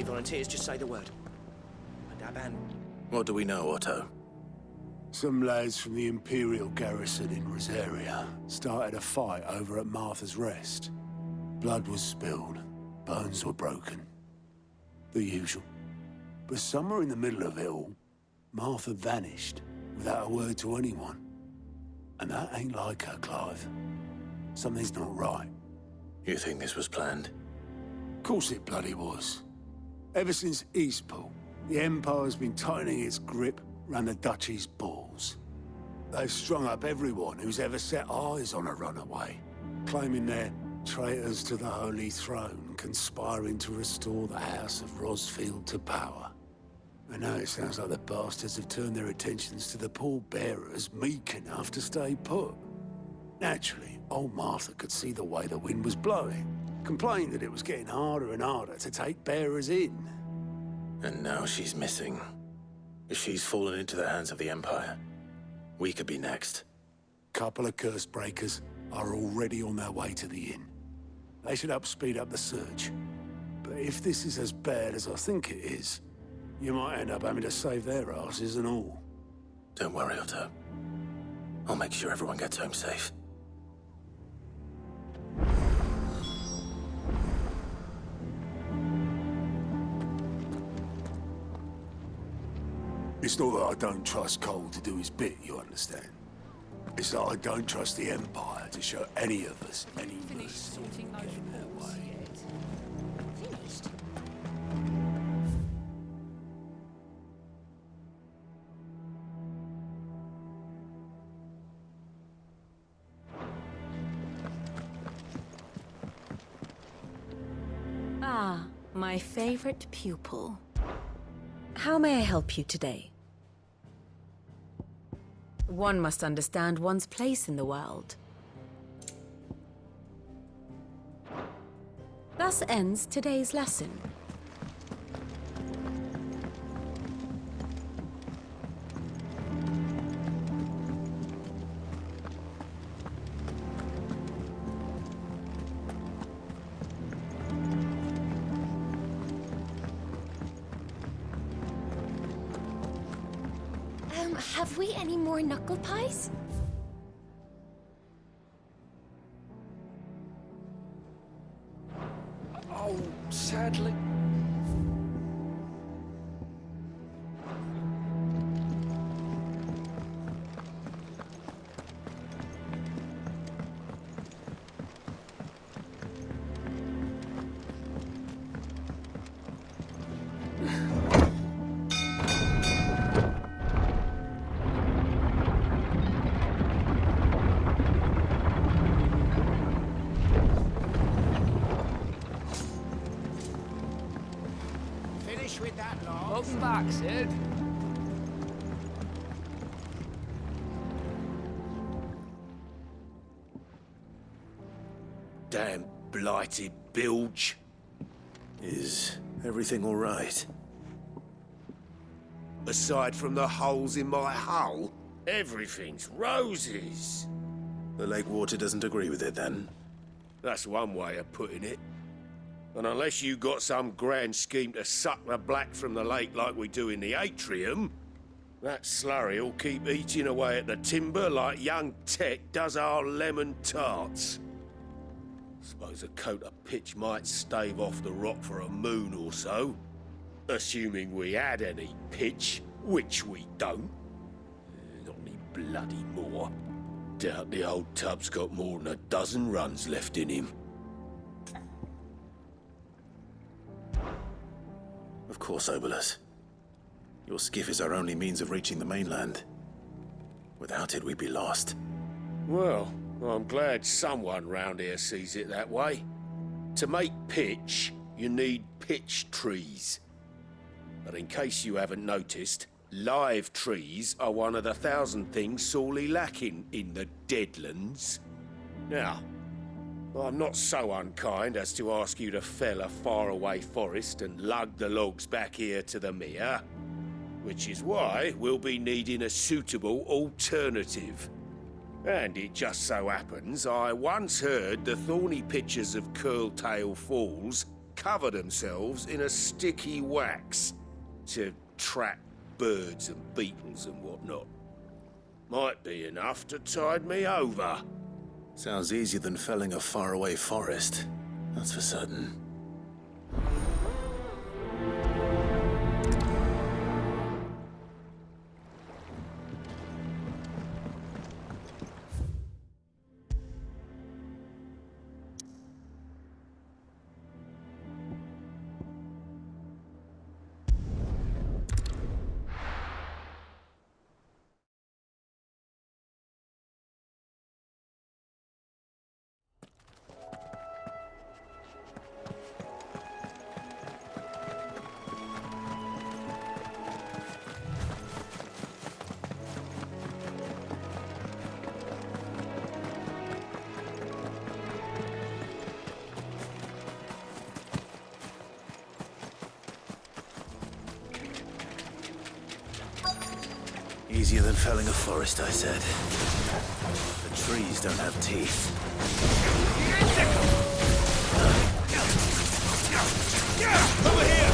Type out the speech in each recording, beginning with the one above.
Any volunteers, just say the word. Daban. What do we know, Otto? Some lads from the Imperial garrison in Rosaria started a fight over at Martha's Rest. Blood was spilled, bones were broken. The usual. But somewhere in the middle of it all, Martha vanished without a word to anyone. And that ain't like her, Clive. Something's not right. You think this was planned? Of course it bloody was. Ever since Eastpool, the Empire's been tightening its grip round the Duchy's balls. They've strung up everyone who's ever set eyes on a runaway, claiming they're traitors to the Holy Throne, conspiring to restore the House of Rosfield to power. And now it sounds like the bastards have turned their attentions to the pallbearers meek enough to stay put. Naturally, old Martha could see the way the wind was blowing, complained that it was getting harder and harder to take bearers in. And now she's missing. If she's fallen into the hands of the Empire, we could be next. Couple of curse breakers are already on their way to the inn. They should help speed up the search. But if this is as bad as I think it is, you might end up having to save their asses and all. Don't worry, Otto. I'll make sure everyone gets home safe. It's not that I don't trust Cole to do his bit, you understand? It's that I don't trust the Empire to show any of us any mercy in getting their way. Finished? Ah, my favorite pupil. How may I help you today? One must understand one's place in the world. Thus ends today's lesson. Have we any more knuckle pies? Oh, sadly. With that lot. Welcome back, Sid. Damn blighted bilge. Is everything all right? Aside from the holes in my hull, everything's roses. The lake water doesn't agree with it, then? That's one way of putting it. And unless you got some grand scheme to suck the black from the lake like we do in the atrium, that slurry'll keep eating away at the timber like young Tech does our lemon tarts. Suppose a coat of pitch might stave off the rot for a moon or so. Assuming we had any pitch, which we don't. Not any bloody more. Doubt the old tub's got more than a dozen runs left in him. Of course, Obolus. Your skiff is our only means of reaching the mainland. Without it, we'd be lost. Well, I'm glad someone round here sees it that way. To make pitch, you need pitch trees. But in case you haven't noticed, live trees are one of the 1,000 things sorely lacking in the Deadlands. Now, I'm not so unkind as to ask you to fell a faraway forest and lug the logs back here to the mere, which is why we'll be needing a suitable alternative. And it just so happens I once heard the thorny pitchers of Curltail Falls cover themselves in a sticky wax to trap birds and beetles and whatnot. Might be enough to tide me over. Sounds easier than felling a faraway forest. That's for certain. Easier than felling a forest, I said. The trees don't have teeth. Over here!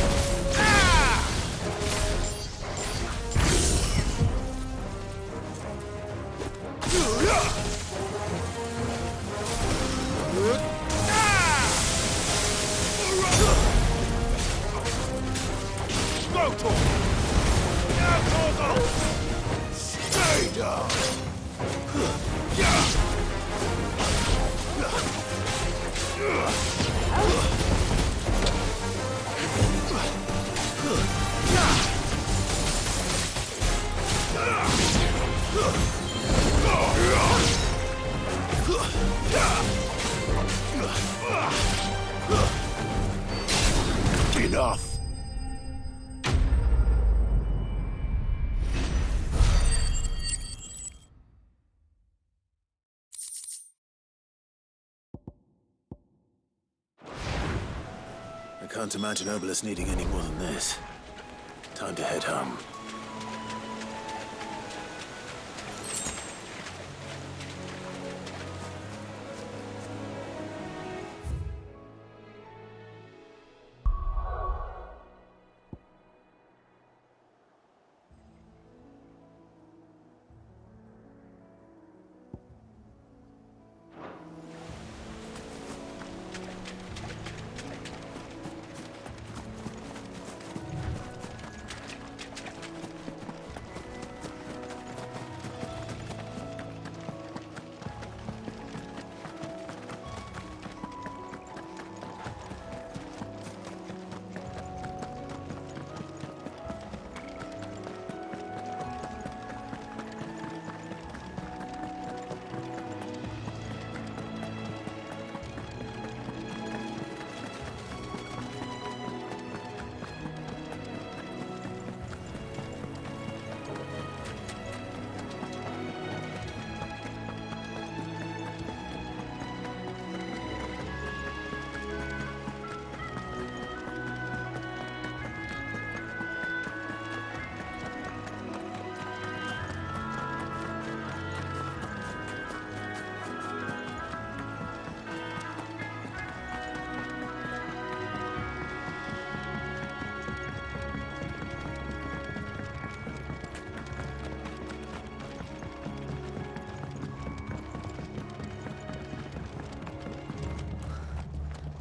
Enough! I can't imagine Obelisk needing any more than this. Time to head home.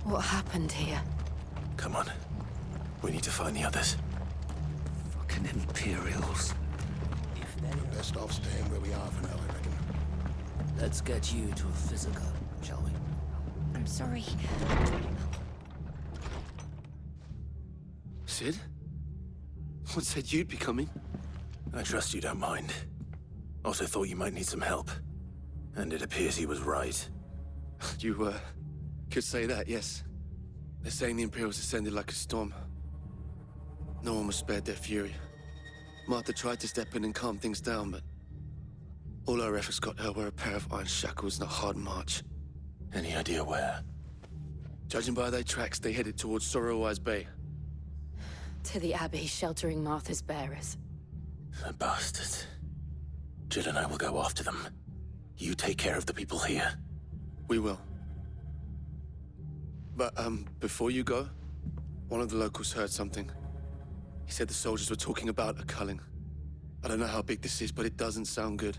What happened here? Come on. We need to find the others. Fucking Imperials. We're best off staying where we are for now, I reckon. Let's get you to a physical, shall we? I'm sorry. Sid? What said you'd be coming? I trust you don't mind. Also thought you might need some help. And it appears he was right. You, could say that, yes. They're saying the Imperials descended like a storm. No one was spared their fury. Martha tried to step in and calm things down, but all our efforts got her were a pair of iron shackles and a hard march. Any idea where? Judging by their tracks, they headed towards Sorrowwise Bay. To the Abbey, sheltering Martha's bearers. The bastards. Jill and I will go after them. You take care of the people here. We will. But, before you go, One of the locals heard something. He said the soldiers were talking about a culling. I don't know how big this is, but it doesn't sound good.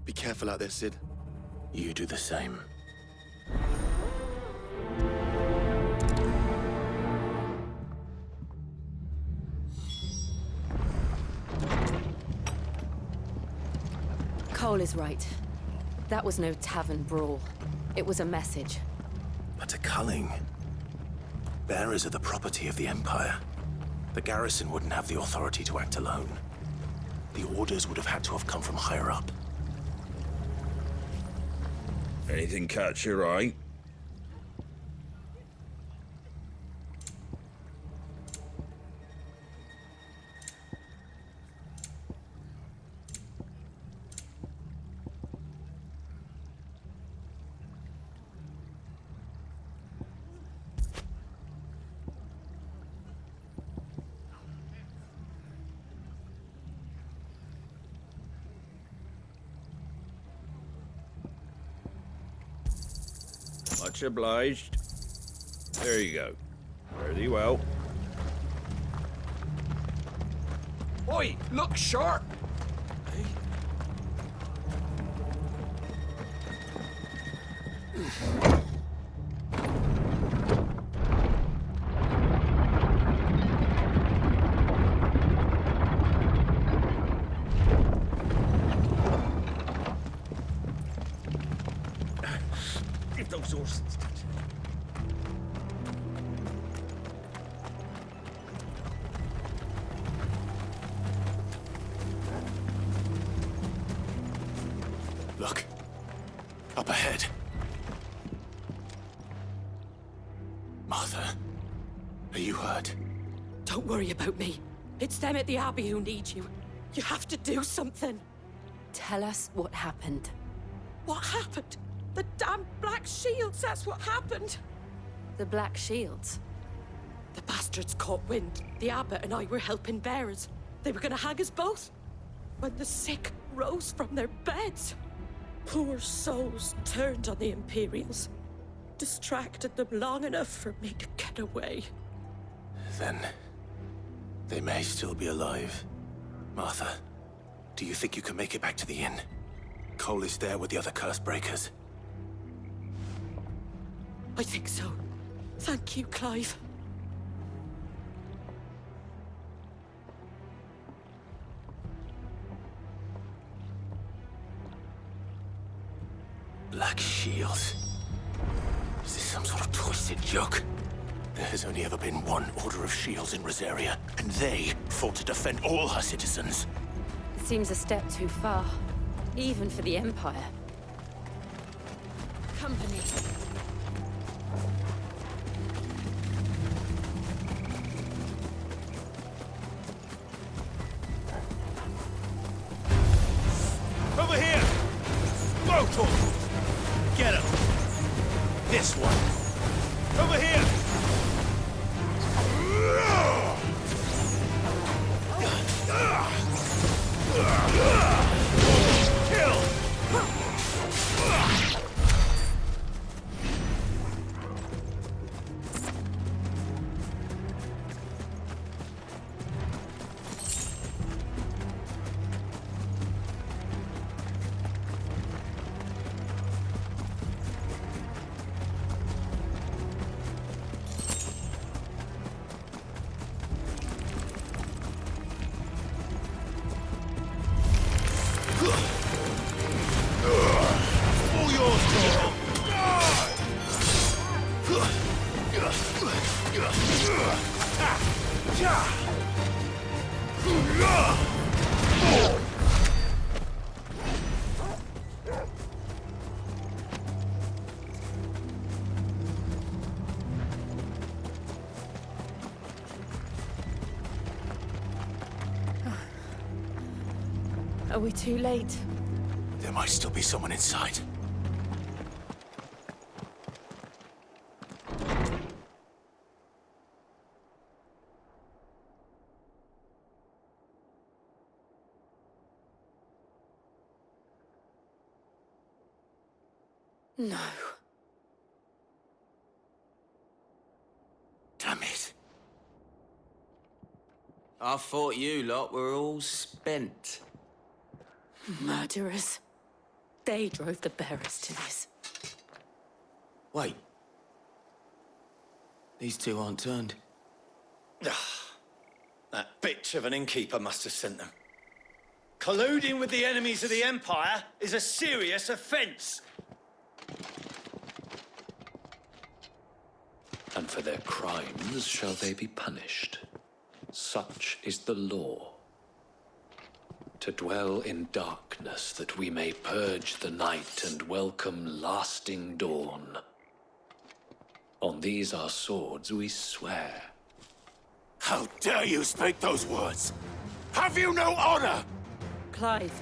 Be careful out there, Sid. You do the same. Cole is right. That was no tavern brawl. It was a message. But a culling. Bearers are the property of the Empire. The garrison wouldn't have the authority to act alone. The orders would have had to have come from higher up. Anything catch your eye? Much obliged. There you go. Fare thee well. Oi, look sharp! Give those horses. Look. Up ahead. Martha, are you hurt? Don't worry about me. It's them at the Abbey who need you. You have to do something. Tell us what happened. What happened? The damn Black Shields, that's what happened. The Black Shields. The bastards caught wind. The abbot and I were helping bearers. They were gonna hang us both. When the sick rose from their beds. Poor souls turned on the Imperials. Distracted them long enough for me to get away. Then they may still be alive. Martha, do you think you can make it back to the inn? Cole is there with the other curse breakers. I think so. Thank you, Clive. Black Shields. Is this some sort of twisted joke? There has only ever been one Order of Shields in Rosaria, and they fought to defend all her citizens. It seems a step too far, even for the Empire. Company. Over here! Go, Torvald! Get him! This one! Over here! Kill! All yours, Torvald! Are we too late? There might still be someone inside. No. Damn it. I thought you lot were all spent. Murderers. They drove the bearers to this. Wait. These two aren't turned. That bitch of an innkeeper must have sent them. Colluding with the enemies of the Empire is a serious offence. And for their crimes shall they be punished. Such is the law. To dwell in darkness that we may purge the night and welcome lasting dawn. On these our swords we swear. How dare you speak those words? Have you no honor? Clive.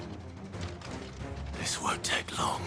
This won't take long.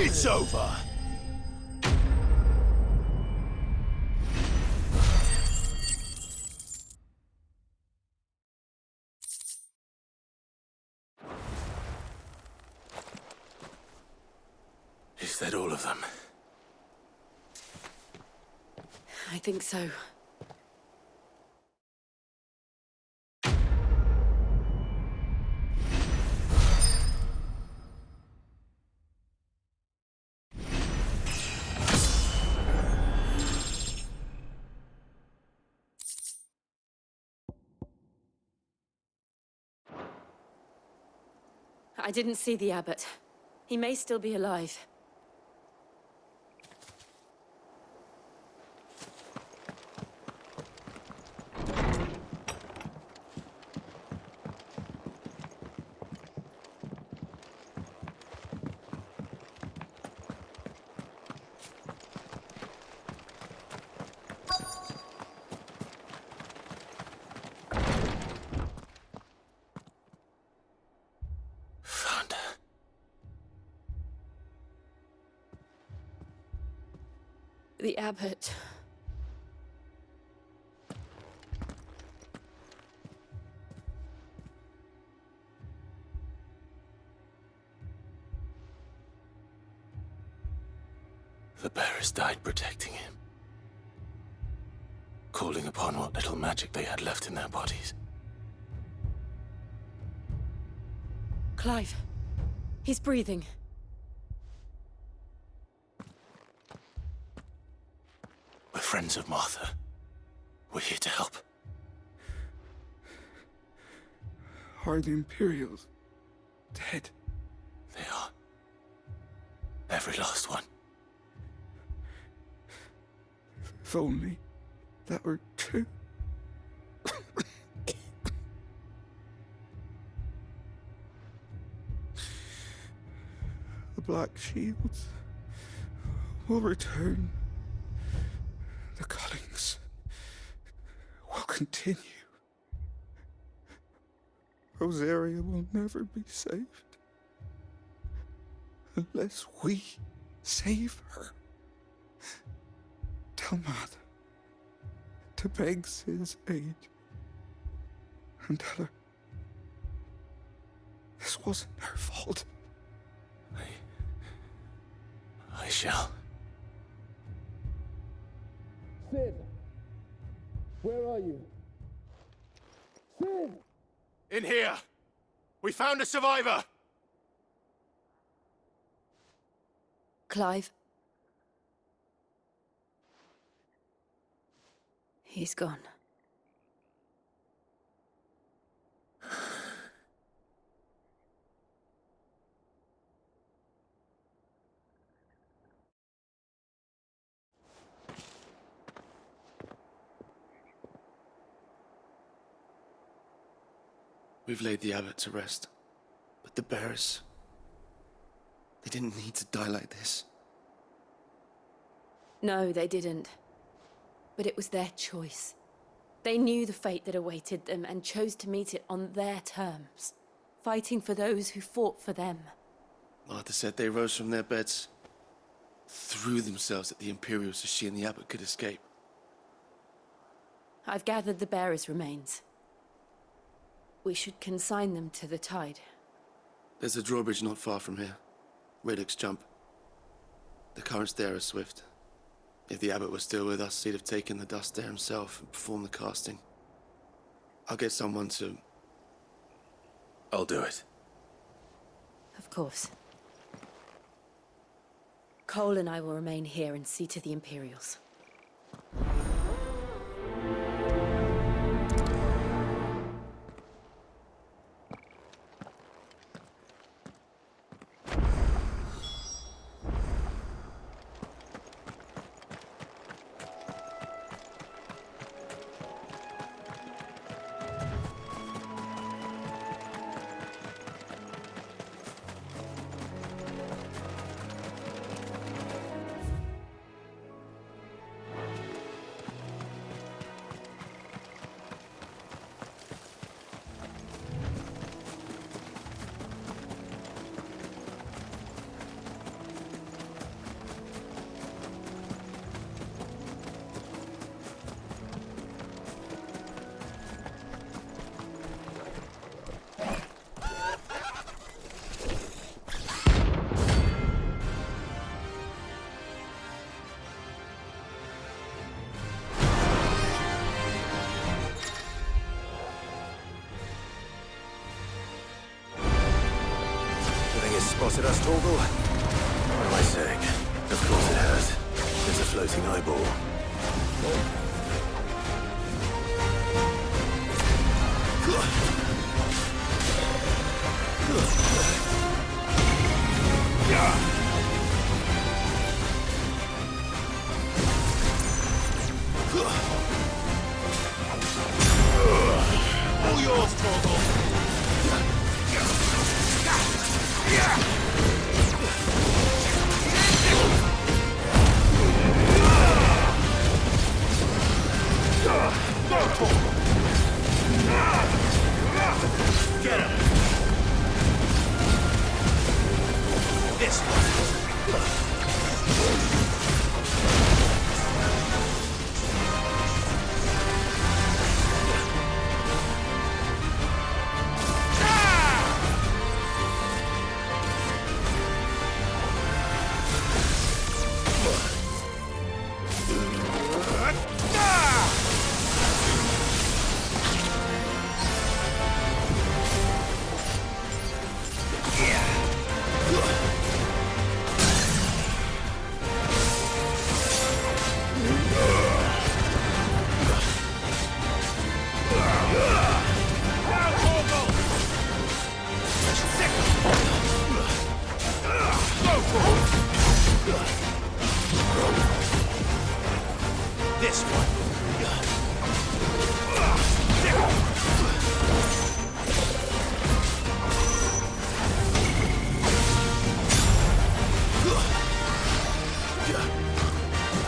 It's over. Is that all of them? I think so. I didn't see the abbot. He may still be alive. The abbot. The bearers died protecting him. Calling upon what little magic they had left in their bodies. Clive. He's breathing. We're friends of Martha. We're here to help. Are the Imperials dead? They are. Every last one. If only that were true. The Black Shields will return. The Cullings will continue. Rosaria will never be saved unless we save her. Tell Matt to beg Sid's aid and tell her this wasn't her fault. I shall. Sid! Where are you? Sid! In here! We found a survivor! Clive. He's gone. We've laid the abbot to rest. But the bearers... they didn't need to die like this. No, they didn't. But it was their choice. They knew the fate that awaited them and chose to meet it on their terms, fighting for those who fought for them. Martha said they rose from their beds, threw themselves at the Imperials so she and the abbot could escape. I've gathered the bearers' remains. We should consign them to the tide. There's a drawbridge not far from here. Radix Jump. The currents there are swift. If the abbot was still with us, he'd have taken the dust there himself and performed the casting. I'll get someone to... I'll do it. Of course. Cole and I will remain here and see to the Imperials. Spotted us, Torgal? What am I saying? Of course it has. It's a floating eyeball. All yours, Torgal! Get him! This one! This one.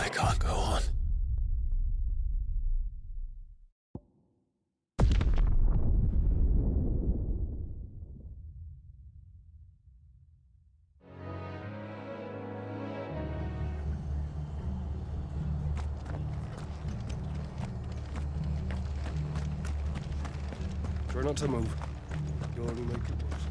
I can't go on. Try not to move. You'll only make it worse.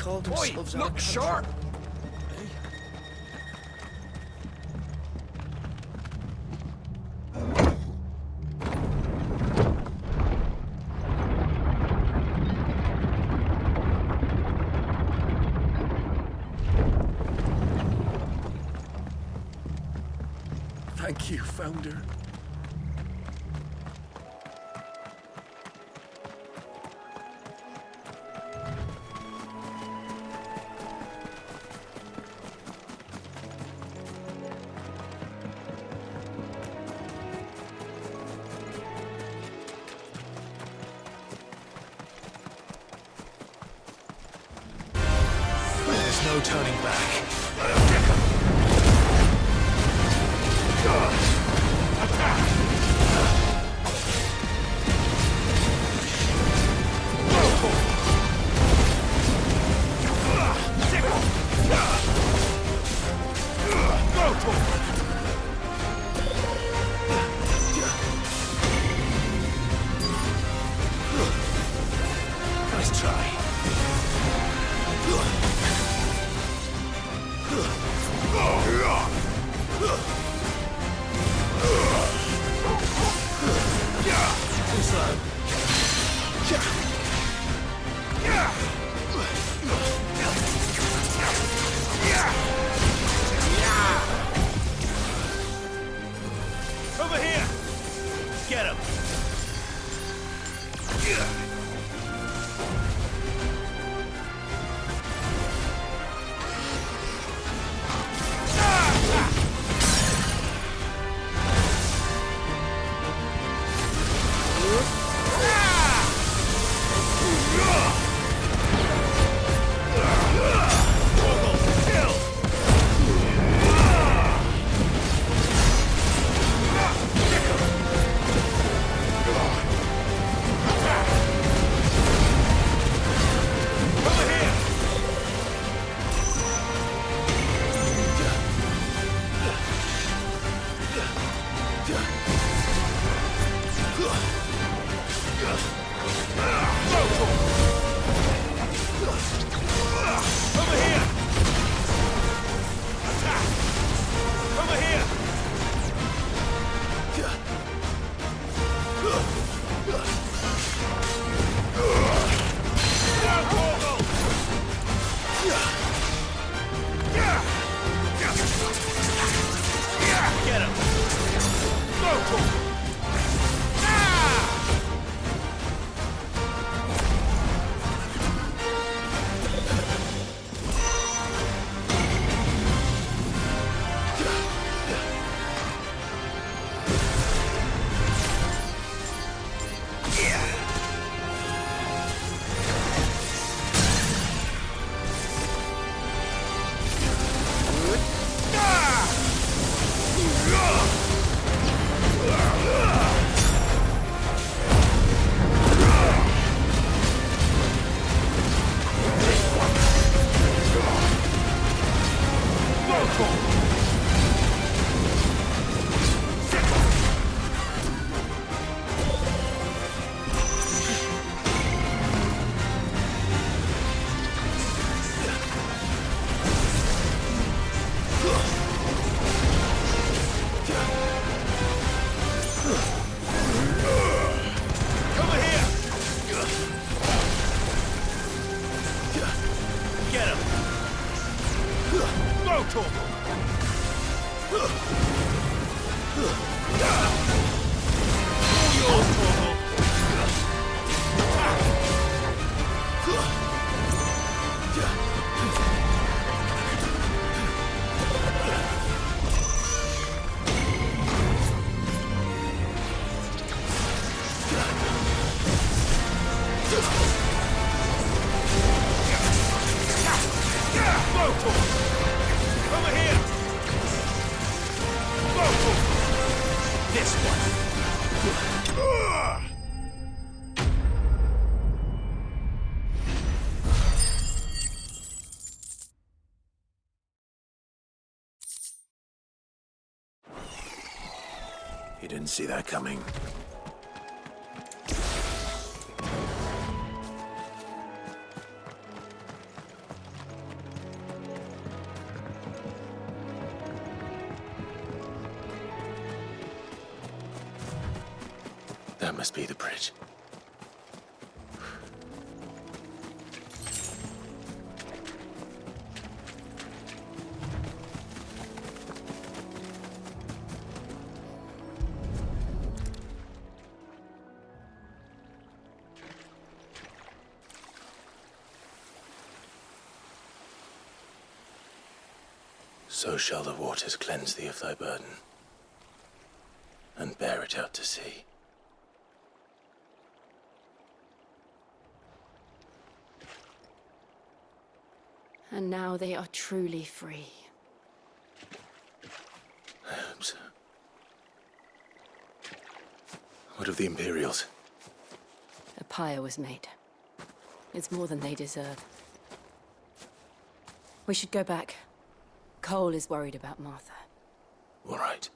called Boy, themselves look sharp! Thank you, Founder. There's no turning back. Nice try. Too slow. Over here! Get him! You didn't see that coming. That must be the bridge. So shall the waters cleanse thee of thy burden, and bear it out to sea. And now they are truly free. I hope so. What of the Imperials? A pyre was made. It's more than they deserve. We should go back. Cole is worried about Martha. All right.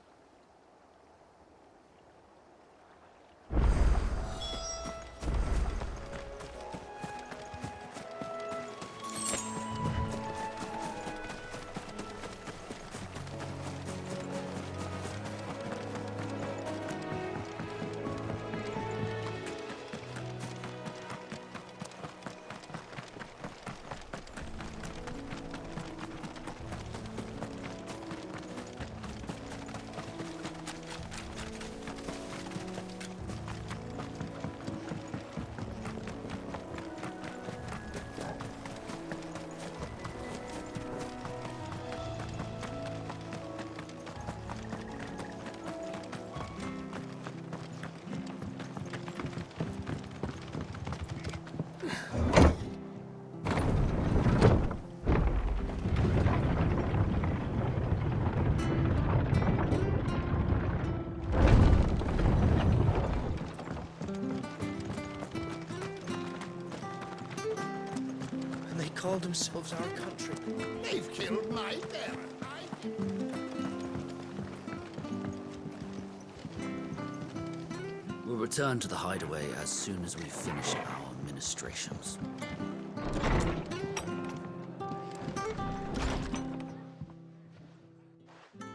Call themselves our country. They've killed my parent. We'll return to the hideaway as soon as we've finished our ministrations.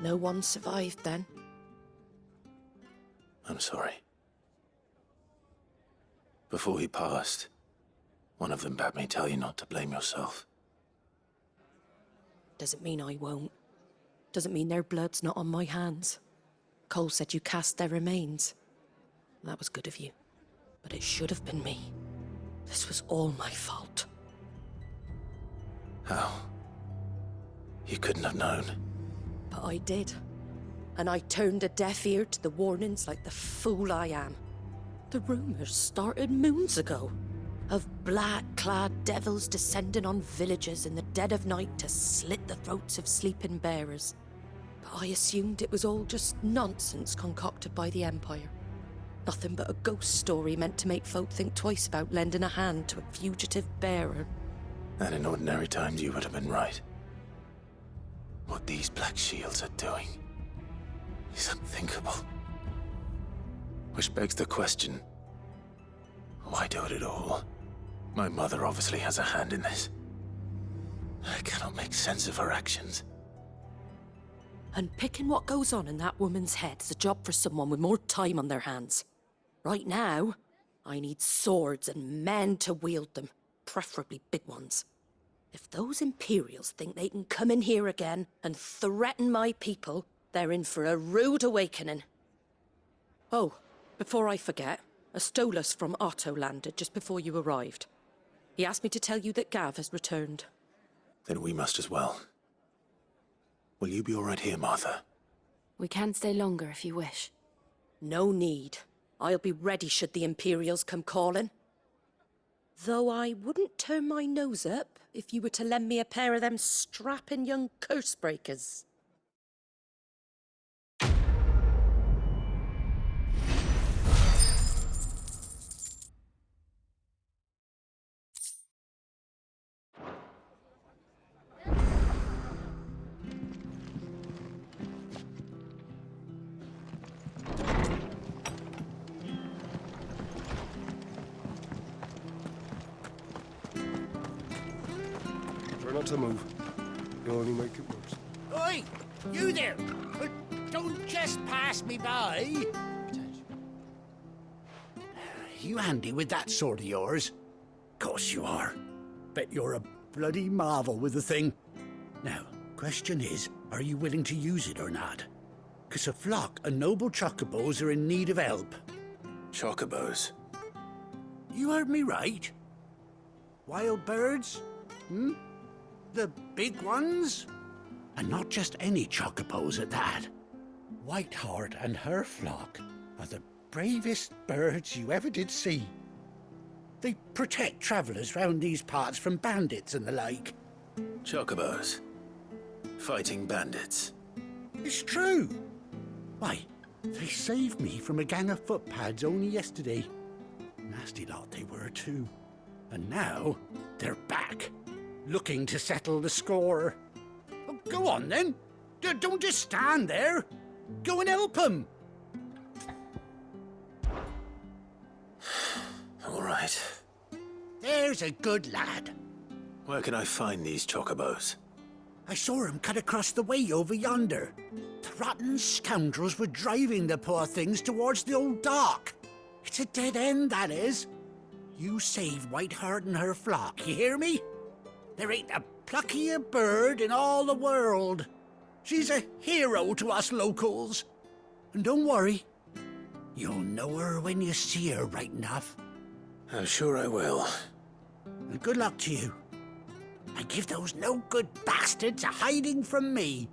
No one survived then? I'm sorry. Before he passed, one of them bade me tell you not to blame yourself. Doesn't mean I won't. Doesn't mean their blood's not on my hands. Cole said you cast their remains. That was good of you. But it should have been me. This was all my fault. How? You couldn't have known. But I did. And I turned a deaf ear to the warnings like the fool I am. The rumors started moons ago. Of black-clad devils descending on villages in the dead of night to slit the throats of sleeping bearers. But I assumed it was all just nonsense concocted by the Empire. Nothing but a ghost story meant to make folk think twice about lending a hand to a fugitive bearer. And in ordinary times you would have been right. What these Black Shields are doing is unthinkable. Which begs the question, why do it at all? My mother obviously has a hand in this. I cannot make sense of her actions. And picking what goes on in that woman's head is a job for someone with more time on their hands. Right now, I need swords and men to wield them, preferably big ones. If those Imperials think they can come in here again and threaten my people, they're in for a rude awakening. Oh, before I forget, a Stolas from Otto landed just before you arrived. He asked me to tell you that Gav has returned. Then we must as well. Will you be all right here, Martha? We can stay longer if you wish. No need. I'll be ready should the Imperials come calling. Though I wouldn't turn my nose up if you were to lend me a pair of them strapping young curse-breakers. Not to move. You'll only make it worse. Oi! You there! Don't just pass me by! You handy with that sword of yours? Course you are. Bet you're a bloody marvel with the thing. Now, question is, are you willing to use it or not? 'Cause a flock of noble chocobos are in need of help. Chocobos? You heard me right. Wild birds? The big ones? And not just any chocobos at that. Whiteheart and her flock are the bravest birds you ever did see. They protect travellers round these parts from bandits and the like. Chocobos? Fighting bandits? It's true. Why, they saved me from a gang of footpads only yesterday. Nasty lot they were too. And now they're back, looking to settle the score. Oh, go on then. Don't just stand there. Go and help them. All right. There's a good lad. Where can I find these chocobos? I saw him cut across the way over yonder. The rotten scoundrels were driving the poor things towards the old dock. It's a dead end, that is. You save Whiteheart and her flock, you hear me? There ain't a pluckier bird in all the world. She's a hero to us locals. And don't worry, you'll know her when you see her right enough. I'm sure I will. And good luck to you. And give those no-good bastards a hiding from me.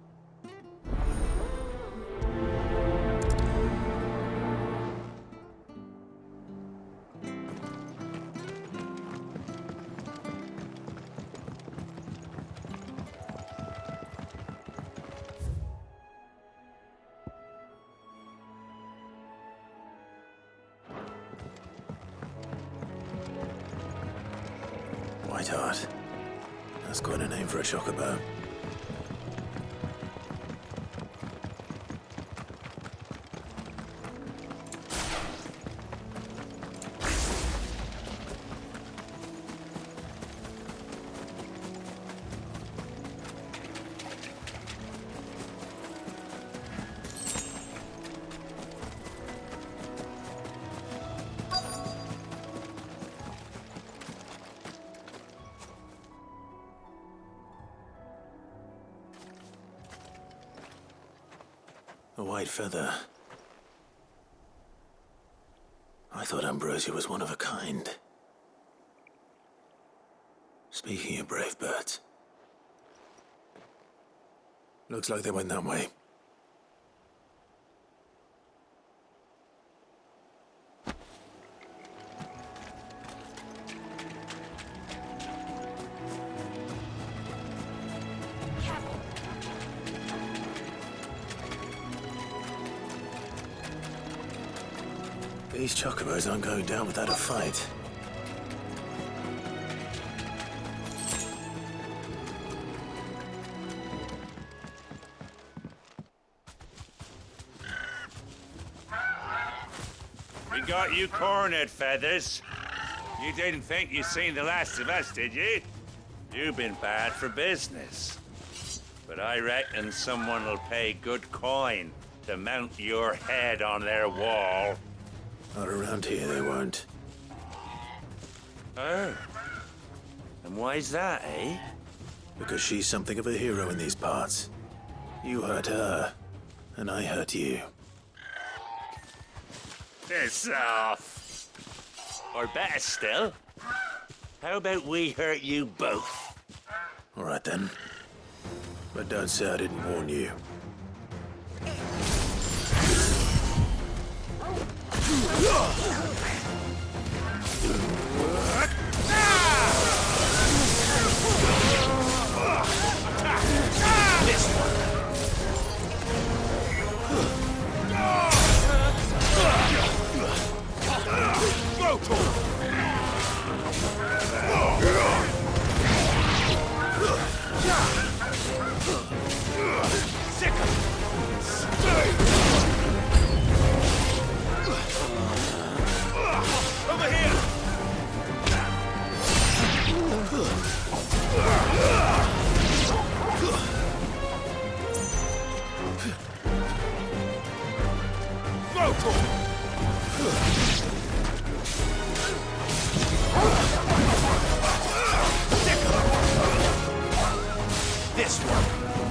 Whiteheart. That's quite a name for a chocobo. A white feather. I thought Ambrosia was one of a kind. Speaking of brave birds. Looks like they went that way. These chocobos aren't going down without a fight. We got you cornered, Feathers. You didn't think you'd seen the last of us, did you? You've been bad for business. But I reckon someone will pay good coin to mount your head on their wall. Not around here, they won't. Oh. And why's that, eh? Because she's something of a hero in these parts. You hurt her, and I hurt you. Piss off. Or better still, how about we hurt you both? All right then. But don't say I didn't warn you. This one.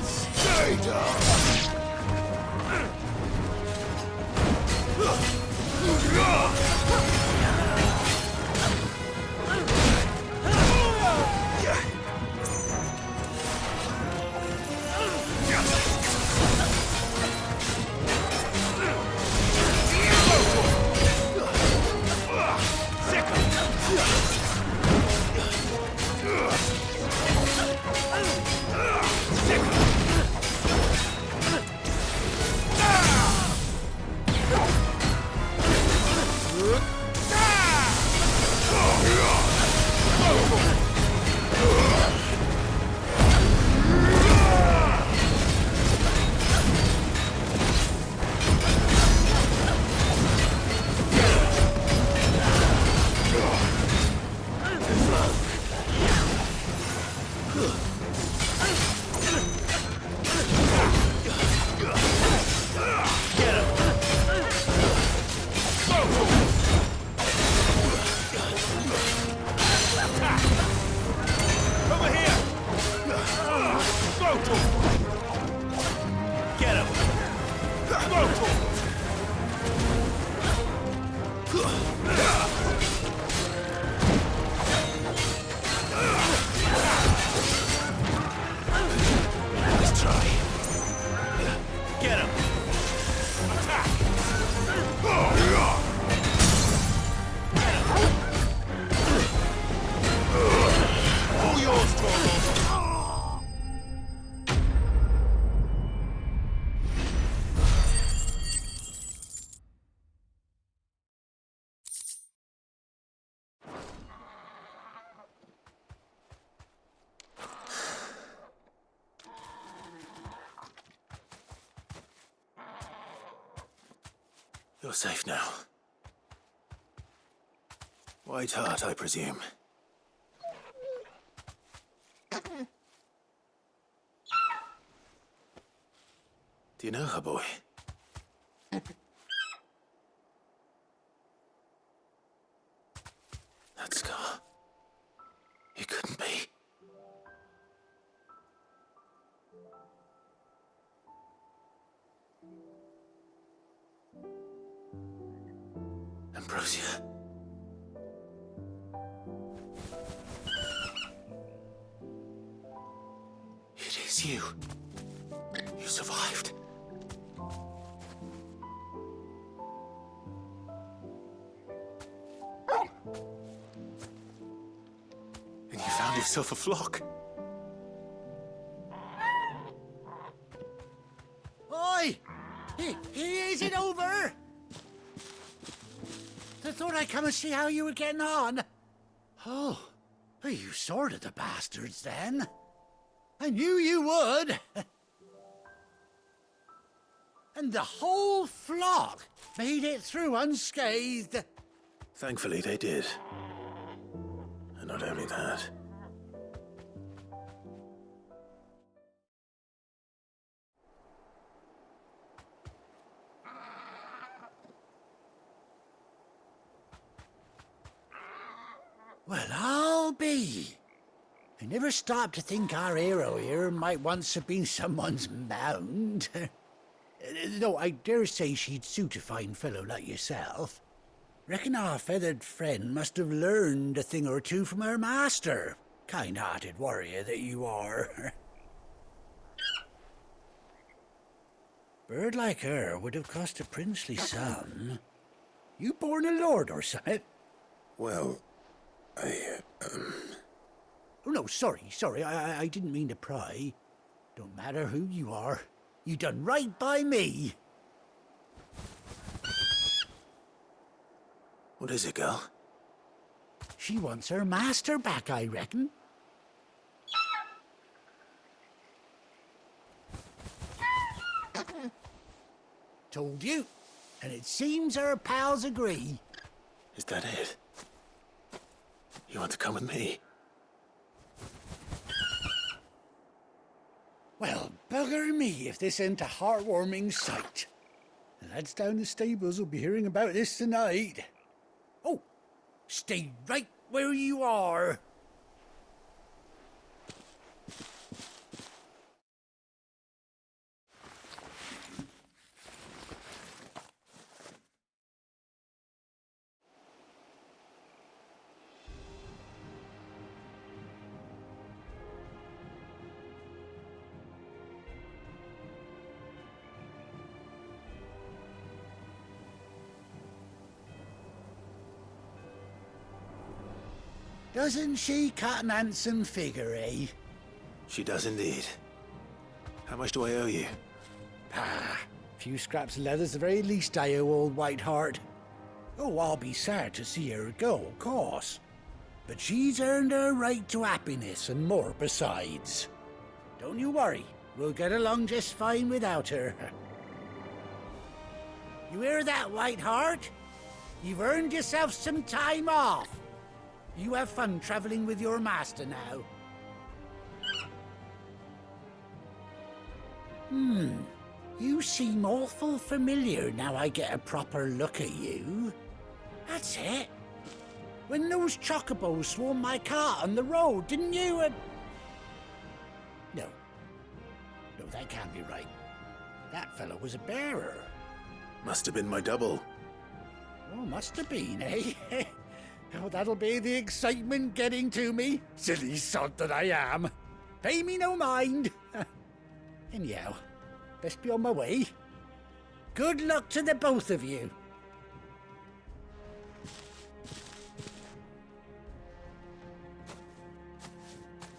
Stay down! You're safe now. White Hart, I presume. Do you know her, boy? That scar. It couldn't be. Ambrosia. It is you. You survived. And you found yourself a flock. Oi! Is it over? I thought I'd come and see how you were getting on. Oh, you sorted the bastards then. I knew you would. And the whole flock made it through unscathed. Thankfully, they did. And not only that. Well, I'll be. I never stopped to think our hero here might once have been someone's mount. Though I dare say she'd suit a fine fellow like yourself. Reckon our feathered friend must have learned a thing or two from her master. Kind-hearted warrior that you are. Bird like her would have cost a princely sum. You born a lord or something? Well, Oh, no, sorry. I didn't mean to pry. Don't matter who you are. You done right by me. What is it, girl? She wants her master back, I reckon. Told you. And it seems her pals agree. Is that it? You want to come with me? Well, bugger me if this ain't a heartwarming sight. The lads down the stables will be hearing about this tonight. Oh, stay right where you are. Doesn't she cut an handsome figure, eh? She does indeed. How much do I owe you? Ah, few scraps of leather's the very least I owe old Whiteheart. Oh, I'll be sad to see her go, of course. But she's earned her right to happiness and more besides. Don't you worry, we'll get along just fine without her. You hear that, Whiteheart? You've earned yourself some time off. You have fun traveling with your master now. You seem awful familiar now I get a proper look at you. That's it. When those chocobos swarmed my cart on the road, didn't you? No. No, that can't be right. That fellow was a bearer. Must have been my double. Oh, must have been, eh? Oh, that'll be the excitement getting to me. Silly sod that I am. Pay me no mind. Anyhow, best be on my way. Good luck to the both of you.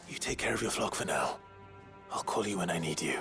You take care of your flock for now. I'll call you when I need you.